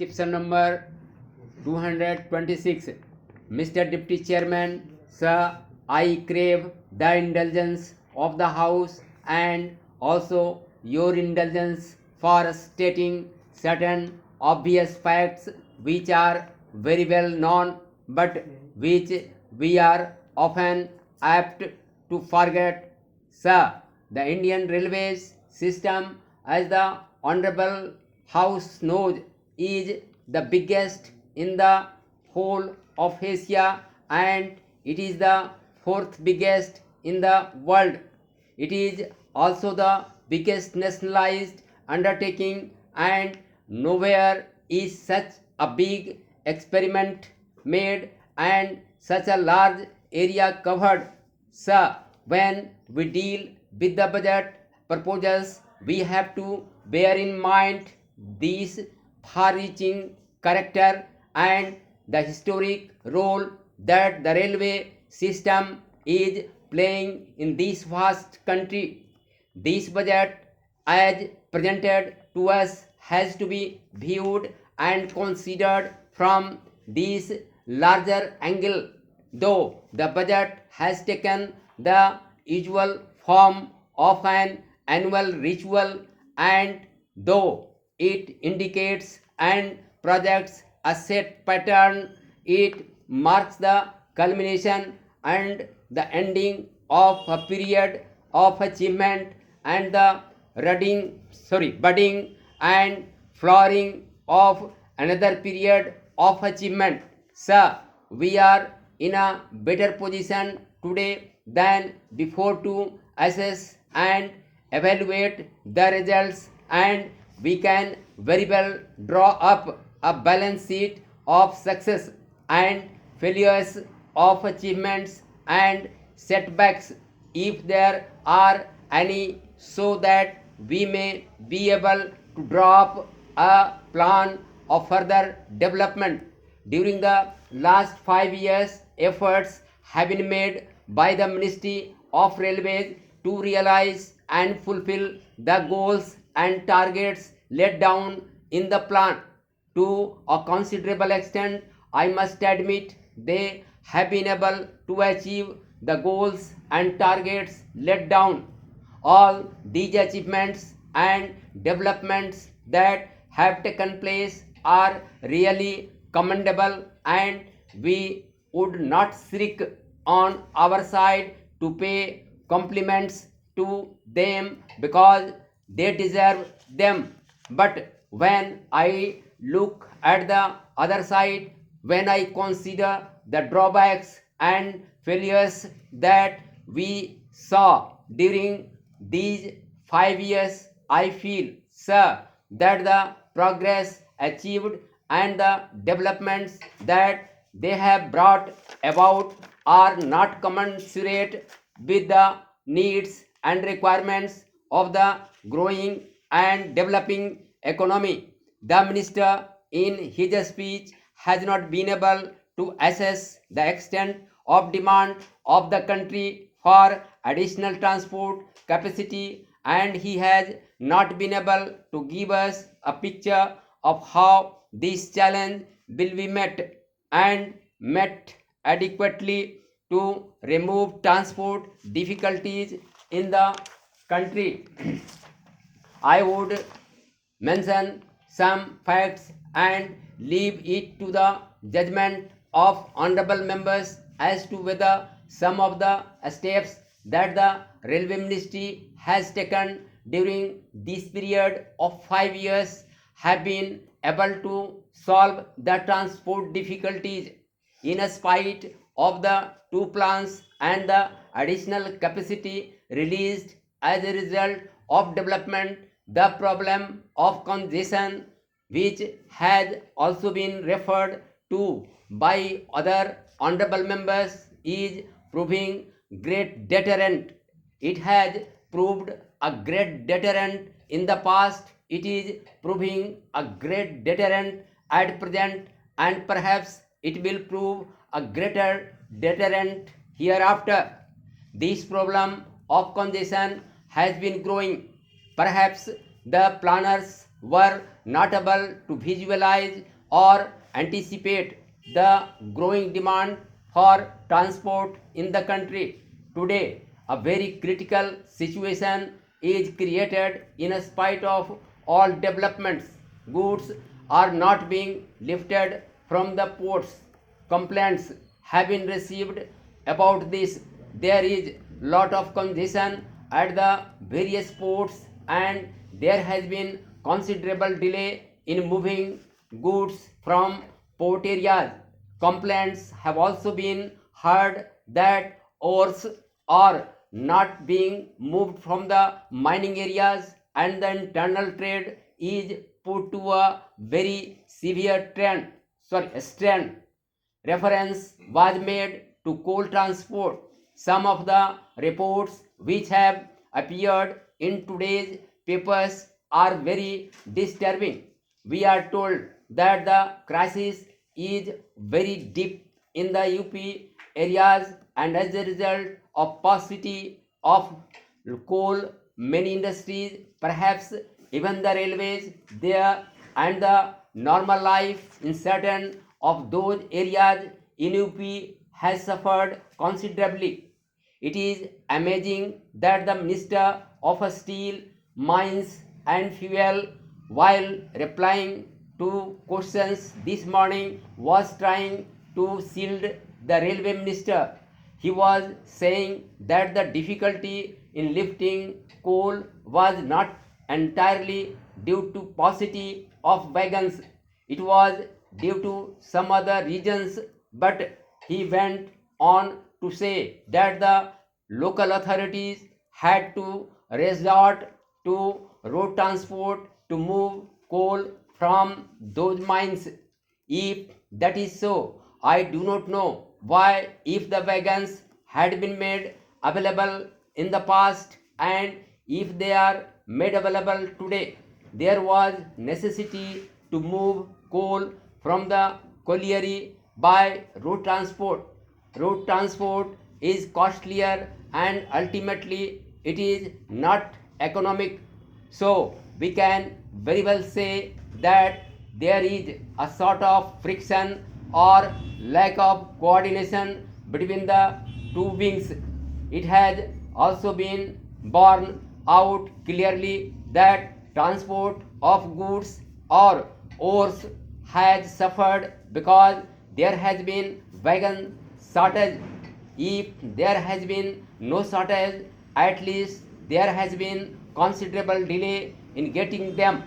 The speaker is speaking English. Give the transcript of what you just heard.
inscription number 226. Mr. Deputy Chairman, sir, I crave the indulgence of the House and also your indulgence for stating certain obvious facts which are very well known but which we are often apt to forget. Sir, the Indian Railways system, as the Honorable House knows, is the biggest in the whole of Asia and it is the fourth biggest in the world. It is also the biggest nationalized undertaking and nowhere is such a big experiment made and such a large area covered. Sir, when we deal with the budget proposals, we have to bear in mind these far-reaching character and the historic role that the railway system is playing in this vast country. This budget, as presented to us, has to be viewed and considered from this larger angle. Though the budget has taken the usual form of an annual ritual and though it indicates and projects a set pattern, it marks the culmination and the ending of a period of achievement and the budding and flowering of another period of achievement. Sir, we are in a better position today than before to assess and evaluate the results and we can very well draw up a balance sheet of success and failures, of achievements and setbacks if there are any, so that we may be able to draw up a plan of further development. During the last 5 years, efforts have been made by the Ministry of Railways to realize and fulfill the goals and targets laid down in the plan. To a considerable extent, I must admit they have been able to achieve the goals and targets laid down. All these achievements and developments that have taken place are really commendable and we would not shirk on our side to pay compliments to them because they deserve them. But when I look at the other side, when I consider the drawbacks and failures that we saw during these 5 years, I feel, sir, that the progress achieved and the developments that they have brought about are not commensurate with the needs and requirements of the growing and developing economy. The minister, in his speech, has not been able to assess the extent of demand of the country for additional transport capacity and he has not been able to give us a picture of how this challenge will be met and met adequately to remove transport difficulties in the country. I would mention some facts and leave it to the judgment of honorable members as to whether some of the steps that the railway ministry has taken during this period of 5 years have been able to solve the transport difficulties in spite of the two plans and the additional capacity released as a result of development. The problem of congestion, which has also been referred to by other honorable members, is proving great deterrent. It has proved a great deterrent in the past, it is proving a great deterrent at present and perhaps it will prove a greater deterrent hereafter. This problem of congestion has been growing. Perhaps the planners were not able to visualize or anticipate the growing demand for transport in the country. Today, a very critical situation is created in spite of all developments. Goods are not being lifted from the ports. Complaints have been received about this. There is lot of congestion at the various ports and there has been considerable delay in moving goods from port areas. Complaints have also been heard that ores are not being moved from the mining areas and the internal trade is put to a very severe strain. Reference was made to coal transport. Some of the reports which have appeared in today's papers are very disturbing. We are told that the crisis is very deep in the UP areas and as a result of paucity of coal, many industries, perhaps even the railways there and the normal life in certain of those areas in UP has suffered considerably. It is amazing that the Minister of Steel, Mines and Fuel, while replying to questions this morning, was trying to shield the railway minister. He was saying that the difficulty in lifting coal was not entirely due to paucity of wagons. It was due to some other reasons, but he went on to say that the local authorities had to resort to road transport to move coal from those mines. If that is so, I do not know why, if the wagons had been made available in the past and if they are made available today, there was necessity to move coal from the colliery by road transport. Road transport is costlier and ultimately it is not economic. So we can very well say that there is a sort of friction or lack of coordination between the two wings. It has also been borne out clearly that transport of goods or ores has suffered because there has been wagon shortage. If there has been no shortage, at least there has been considerable delay in getting them.